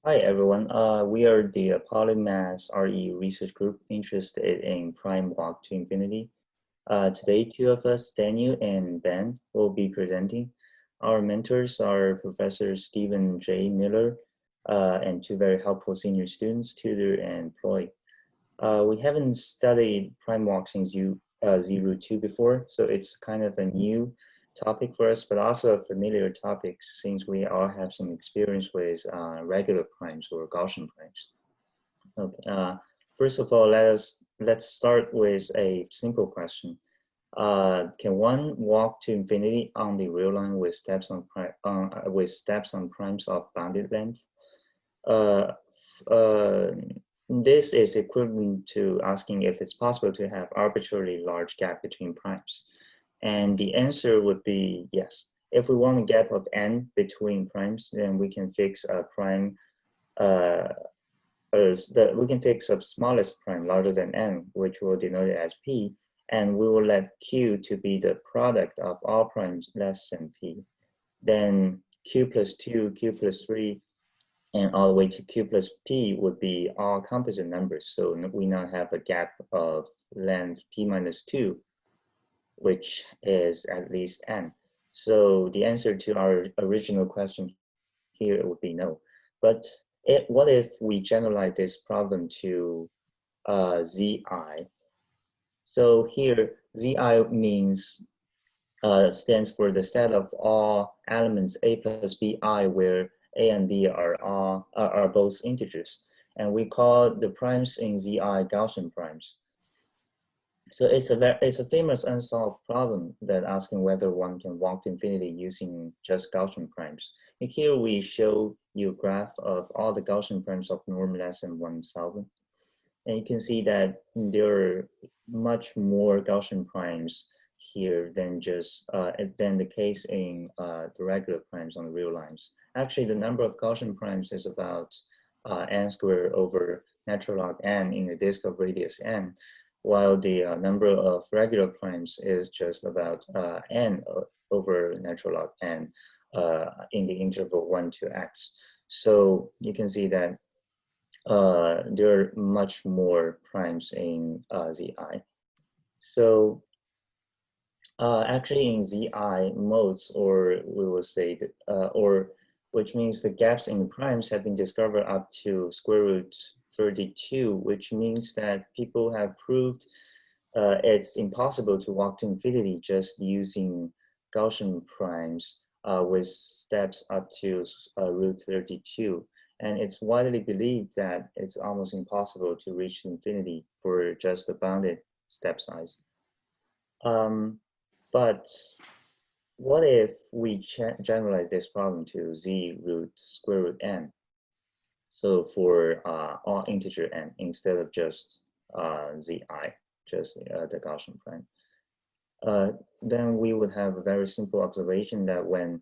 Hi everyone. We are the Polymath REU research group interested in prime walk to infinity. Today, two of us, Daniel and Ben, will be presenting. Our mentors are Professor Stephen J. Miller and two very helpful senior students, Tudor and Ploy. We haven't studied prime walk since Z-Root 2 before, so it's kind of a new topic for us, but also a familiar topic since we all have some experience with regular primes or Gaussian primes. Okay. First of all, let's start with a simple question. Can one walk to infinity on the real line with steps on primes of bounded length? Uh, this is equivalent to asking if it's possible to have arbitrarily large gap between primes. And the answer would be yes. If we want a gap of n between primes, then we can fix a prime, we can fix a smallest prime larger than n, which we'll denote it as p, and we will let q to be the product of all primes less than p. Then q plus 2, q plus 3, and all the way to q plus p would be all composite numbers. So we now have a gap of length p minus 2, which is at least n. So the answer to our original question here would be no. But what if we generalize this problem to zi? So here, zi means stands for the set of all elements a plus bi, where a and b are both integers, and we call the primes in zi Gaussian primes. So it's a famous unsolved problem that asking whether one can walk to infinity using just Gaussian primes. And here we show you a graph of all the Gaussian primes of norm less than 1,000. And you can see that there are much more Gaussian primes here than just than the case in the regular primes on the real lines. Actually, the number of Gaussian primes is about n squared over natural log n in a disk of radius n, while the number of regular primes is just about n over natural log n in the interval 1 to x. So you can see that there are much more primes in zi. So actually in zi modes, or we will say that, which means the gaps in the primes have been discovered up to square root 32, which means that people have proved it's impossible to walk to infinity just using Gaussian primes with steps up to root 32. And it's widely believed that it's almost impossible to reach infinity for just the bounded step size. But what if we generalize this problem to z root square root n? So for all integer n instead of just zi, just the Gaussian prime. Then we would have a very simple observation that when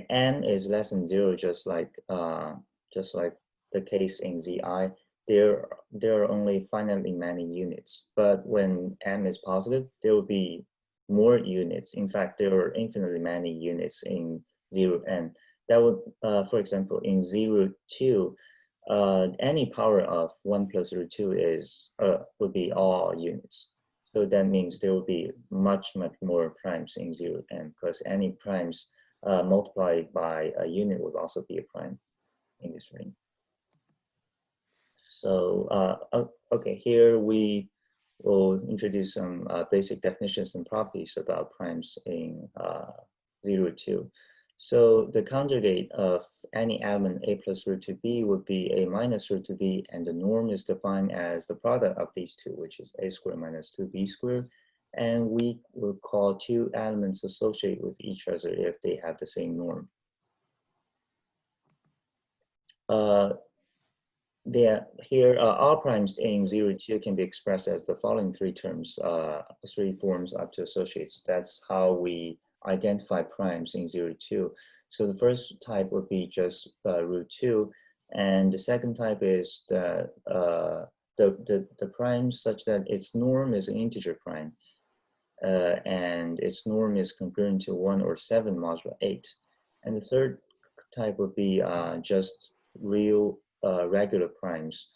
n is less than 0, just like the case in zi, there are only finitely many units. But when m is positive, there will be more units. In fact, there are infinitely many units in 0 n. That would, for example, in Z-Root 2, any power of 1 plus root 2 is would be all units. So that means there will be much more primes in 0 n, because any primes multiplied by a unit would also be a prime in this ring. So okay, here we will introduce some basic definitions and properties about primes in 0-2. So the conjugate of any element a plus root 2b would be a minus root 2b, and the norm is defined as the product of these two, which is a squared minus 2b squared. And we will call two elements associated with each other if they have the same norm. Here, all primes in 0-2 can be expressed as the following three terms, three forms up to associates. That's how we identify primes in 0-2. So the first type would be just root 2, and the second type is the prime such that its norm is an integer prime, and its norm is congruent to 1 or 7 modulo 8. And the third type would be just real regular primes.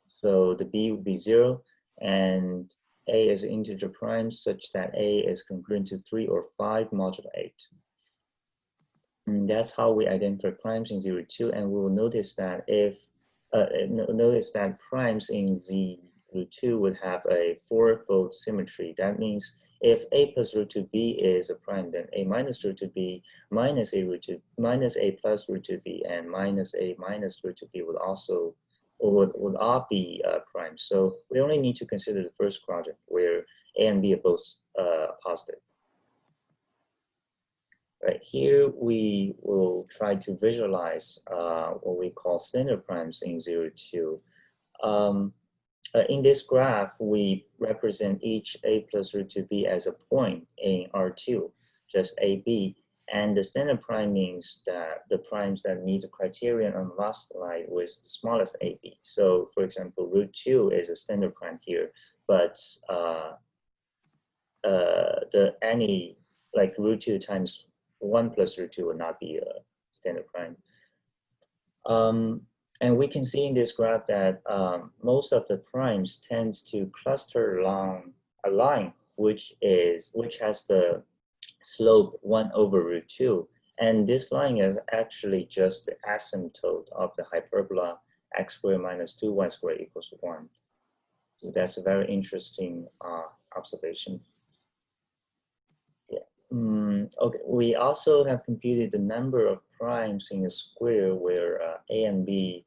So the B would be 0, and A is an integer prime such that A is congruent to 3 or 5 modulo 8. And that's how we identify primes in 0, 2, and we will notice that if primes in Z2 would have a 4-fold symmetry. That means if A plus root 2B is a prime, then A minus root 2B minus A root 2 minus A plus root 2B and minus A minus root 2B would also would all be primes. So we only need to consider the first quadrant where A and B are both positive. Right here, we will try to visualize what we call standard primes in 0, 2. In this graph, we represent each A plus root 2B as a point in R2, just AB. And the standard prime means that the primes that meet the criterion on the last slide with the smallest AB. So for example, root 2 is a standard prime here, but any like root 2 times 1 plus root 2 will not be a standard prime. And we can see in this graph that most of the primes tends to cluster along a line which has the slope 1 over root 2. And this line is actually just the asymptote of the hyperbola x squared minus 2y squared equals 1. So that's a very interesting observation. Okay, we also have computed the number of primes in a square where A and B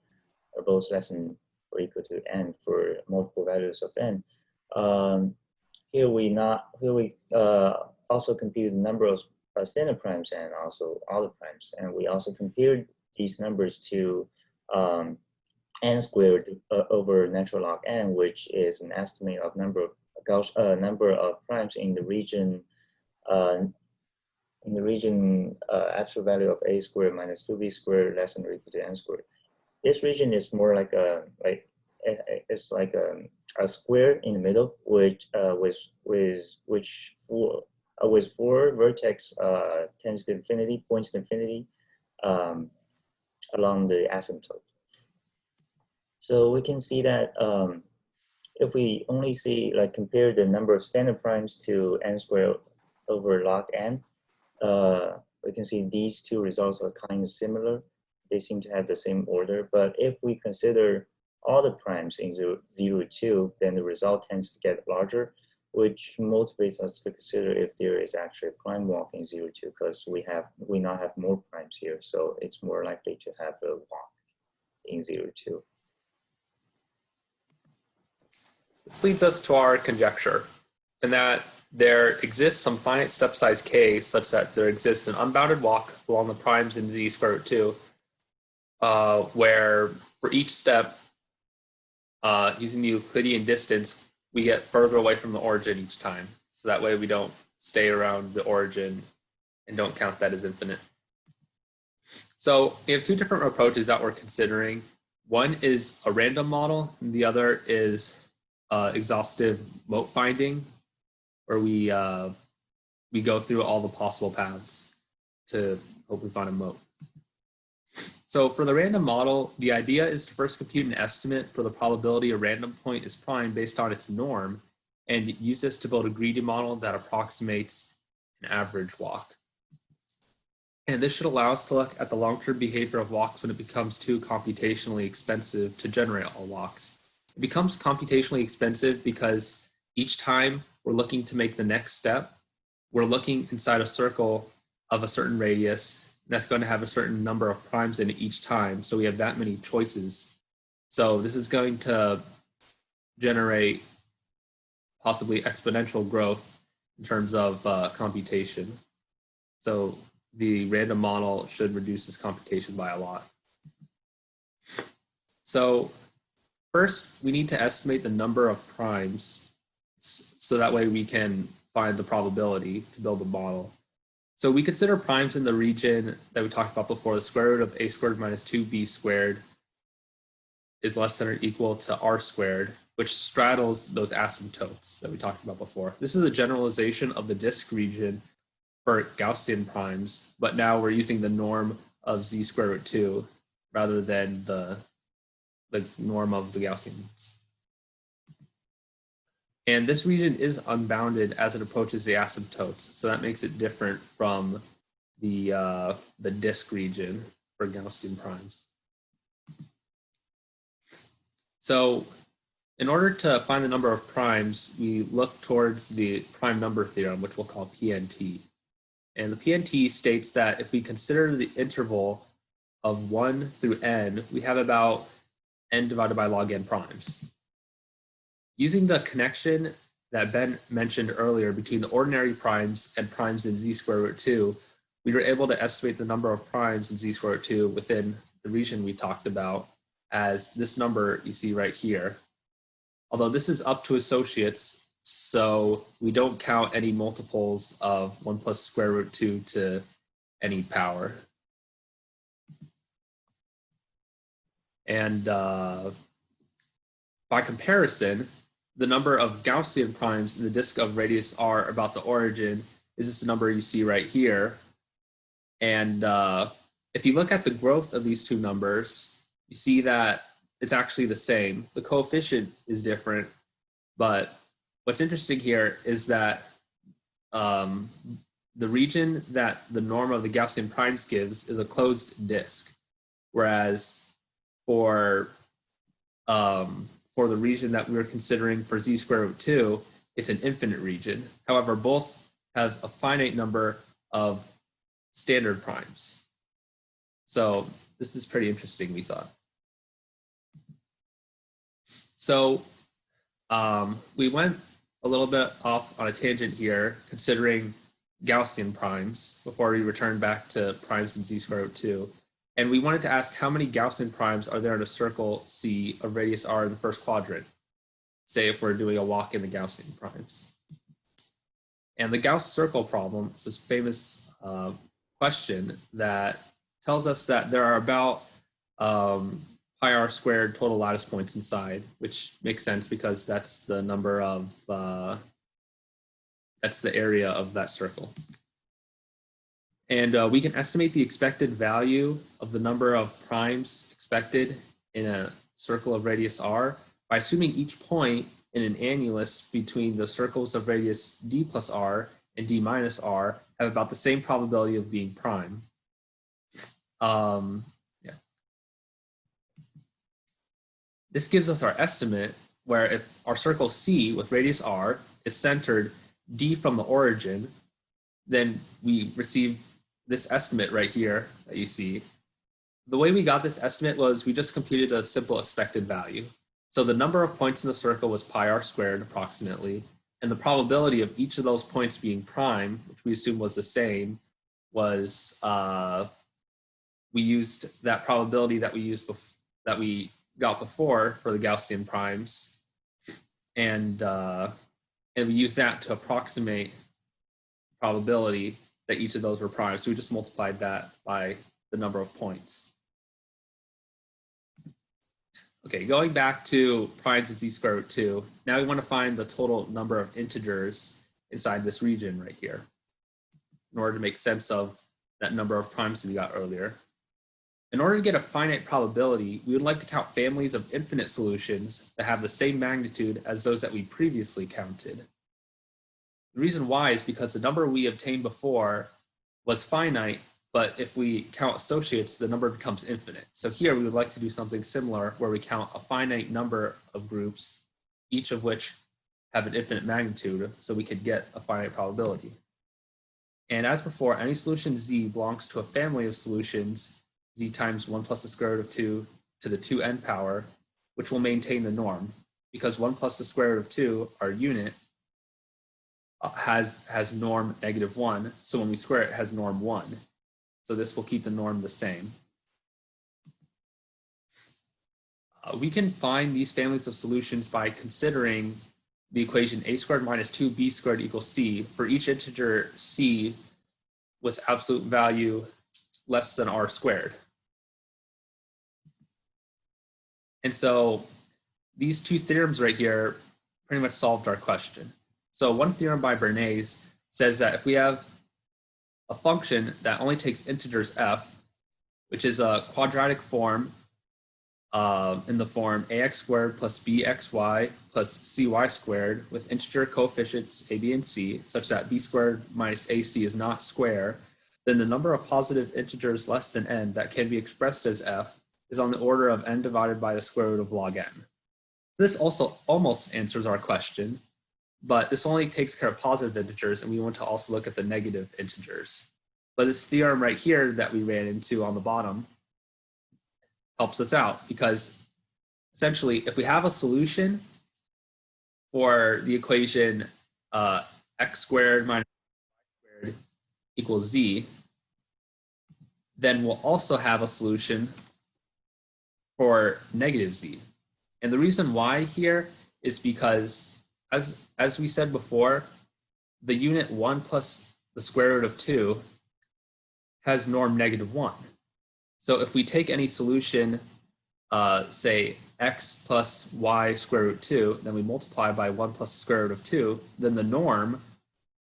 are both less than or equal to n for multiple values of n. Here we also computed the number of standard primes and also other primes, and we also compared these numbers to n squared over natural log n, which is an estimate of number of primes in the region. Absolute value of a squared minus 2b squared less than or equal to n squared. This region is more like it's like a square in the middle, with four vertex tends to infinity, points to infinity along the asymptote. So we can see that if we only compare the number of standard primes to n squared over log n, we can see these two results are kind of similar. They seem to have the same order, but if we consider all the primes in 0, 2, then the result tends to get larger, which motivates us to consider if there is actually a prime walk in 0, 2, because we now have more primes here, so it's more likely to have a walk in 0, 2. This leads us to our conjecture, in that there exists some finite step size k such that there exists an unbounded walk along the primes in z square root 2, where for each step, using the Euclidean distance, we get further away from the origin each time. So that way we don't stay around the origin and don't count that as infinite. So we have two different approaches that we're considering. One is a random model, and the other is exhaustive mote finding, where we go through all the possible paths to hopefully find a mote. So for the random model, the idea is to first compute an estimate for the probability a random point is prime based on its norm, and use this to build a greedy model that approximates an average walk. And this should allow us to look at the long-term behavior of walks when it becomes too computationally expensive to generate all walks. It becomes computationally expensive because each time we're looking to make the next step, we're looking inside a circle of a certain radius that's going to have a certain number of primes in it each time. So we have that many choices. So this is going to generate possibly exponential growth in terms of computation. So the random model should reduce this computation by a lot. So first, we need to estimate the number of primes so that way we can find the probability to build a model. So we consider primes in the region that we talked about before. The square root of a squared minus 2b squared is less than or equal to r squared, which straddles those asymptotes that we talked about before. This is a generalization of the disk region for Gaussian primes, but now we're using the norm of z square root 2 rather than the norm of the Gaussians. And this region is unbounded as it approaches the asymptotes, so that makes it different from the disk region for Gaussian primes. So in order to find the number of primes, we look towards the prime number theorem, which we'll call PNT. And the PNT states that if we consider the interval of 1 through n, we have about n divided by log n primes. Using the connection that Ben mentioned earlier between the ordinary primes and primes in z square root 2, we were able to estimate the number of primes in z square root 2 within the region we talked about as this number you see right here. Although this is up to associates, so we don't count any multiples of 1 plus square root 2 to any power. And by comparison, the number of Gaussian primes in the disk of radius r about the origin is this number you see right here. And if you look at the growth of these two numbers, you see that it's actually the same. The coefficient is different, but what's interesting here is that the region that the norm of the Gaussian primes gives is a closed disk, whereas for the region that we're considering for z square root 2, it's an infinite region. However, both have a finite number of standard primes. So this is pretty interesting, we thought. So we went a little bit off on a tangent here, considering Gaussian primes before we returned back to primes in z square root 2. And we wanted to ask how many Gaussian primes are there in a circle C of radius r in the first quadrant, say if we're doing a walk in the Gaussian primes. And the Gauss circle problem is this famous question that tells us that there are about pi r squared total lattice points inside, which makes sense because that's the number of, that's the area of that circle. And we can estimate the expected value of the number of primes expected in a circle of radius r by assuming each point in an annulus between the circles of radius d plus r and d minus r have about the same probability of being prime. This gives us our estimate where if our circle C with radius r is centered d from the origin, then we receive this estimate right here that you see. The way we got this estimate was we just computed a simple expected value. So the number of points in the circle was pi r squared approximately, and the probability of each of those points being prime, which we assumed was the same, was we used that probability that we used that we got before for the Gaussian primes, and we used that to approximate probability that each of those were prime. So we just multiplied that by the number of points. Okay, going back to primes in z square root 2, now we want to find the total number of integers inside this region right here in order to make sense of that number of primes we got earlier. In order to get a finite probability, we would like to count families of infinite solutions that have the same magnitude as those that we previously counted. The reason why is because the number we obtained before was finite, but if we count associates, the number becomes infinite. So here we would like to do something similar where we count a finite number of groups, each of which have an infinite magnitude, so we could get a finite probability. And as before, any solution z belongs to a family of solutions z times 1 plus the square root of 2 to the 2n power, which will maintain the norm, because 1 plus the square root of 2, our unit, has norm -1. So when we square it, it has norm 1. So this will keep the norm the same. We can find these families of solutions by considering the equation a squared minus 2b squared equals c for each integer c with absolute value less than r squared. And so these two theorems right here pretty much solved our question. So one theorem by Bernays says that if we have a function that only takes integers f, which is a quadratic form in the form ax squared plus bxy plus cy squared with integer coefficients a, b, and c, such that b squared minus ac is not square, then the number of positive integers less than n that can be expressed as f is on the order of n divided by the square root of log n. This also almost answers our question, but this only takes care of positive integers, and we want to also look at the negative integers. But this theorem right here that we ran into on the bottom helps us out, because essentially if we have a solution for the equation x squared minus y squared equals z, then we'll also have a solution for negative z. And the reason why here is because, as we said before, the unit 1 plus the square root of 2 has norm -1. So if we take any solution, say x plus y square root 2, then we multiply by 1 plus the square root of 2, then the norm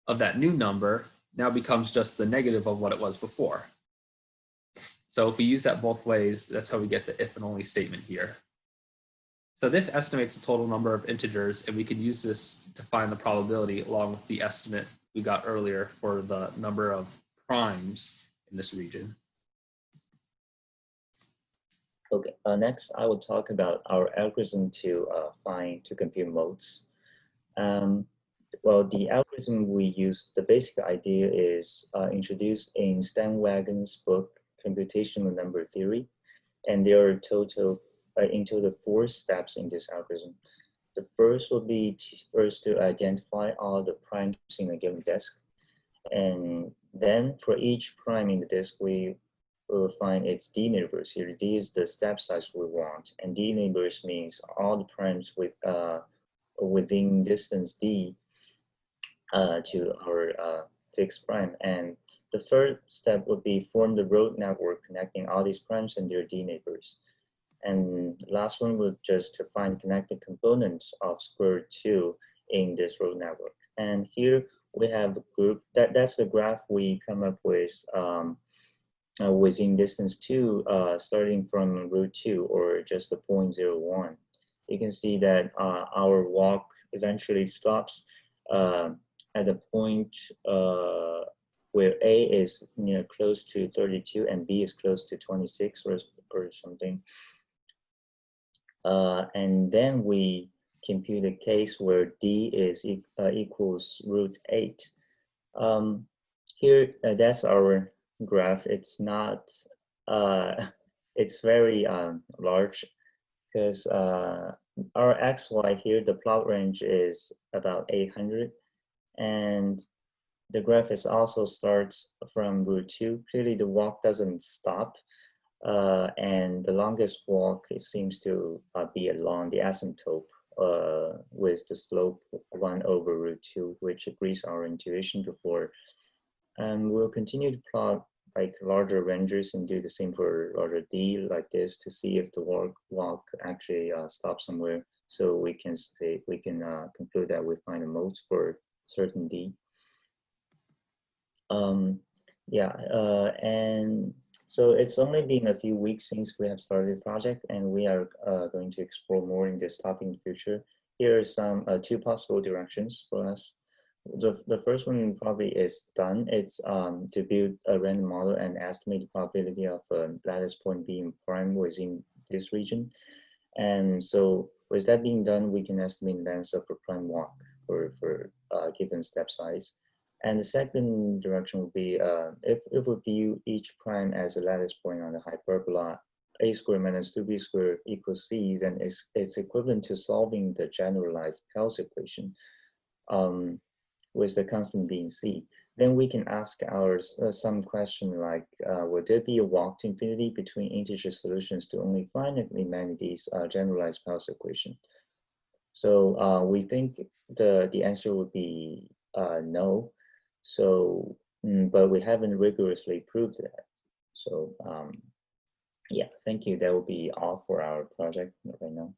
of that new number now becomes just the negative of what it was before. So if we use that both ways, that's how we get the if and only statement here. So this estimates the total number of integers, and we can use this to find the probability along with the estimate we got earlier for the number of primes in this region. Okay, next I will talk about our algorithm to compute modes. Well, the algorithm we use, the basic idea is introduced in Steinwagen's book, Computational Number Theory, and there are in total 4 steps in this algorithm. The first will be to identify all the primes in a given disk, and then for each prime in the disk, we will find its d neighbors. Here, d is the step size we want, and d neighbors means all the primes within distance d to our fixed prime. And the third step would be form the road network connecting all these primes and their d neighbors. And the last one would just to find connected components of sqrt2 in this road network. And here we have a group that's the graph we come up with within distance 2, starting from root 2 or just the 0.01. You can see that our walk eventually stops at a point where A is close to 32 and B is close to 26 or something. And then we compute a case where D is equals root 8. Here, that's our graph. It's not, it's very large, because our XY here, the plot range is about 800. And the graph is also starts from root 2. Clearly the walk doesn't stop. And the longest walk, it seems to be along the asymptote with the slope 1 over root 2, which agrees our intuition before. And we'll continue to plot like larger ranges and do the same for larger d like this to see if the walk actually stops somewhere. So we can conclude that we find a modes for certain d. And so it's only been a few weeks since we have started the project, and we are going to explore more in this topic in the future. Here are some 2 possible directions for us. The first one probably is done. It's to build a random model and estimate the probability of a lattice point being prime within this region. And so with that being done, we can estimate the length of a prime walk for given step size. And the second direction would be if we view each prime as a lattice point on the hyperbola a squared minus 2b squared equals c, then it's equivalent to solving the generalized Pell's equation with the constant being c. Then we can ask some question like, would there be a walk to infinity between integer solutions to only finitely many these generalized Pell's equation? So we think the answer would be no. So, but we haven't rigorously proved that. So, yeah, thank you. That will be all for our project right now.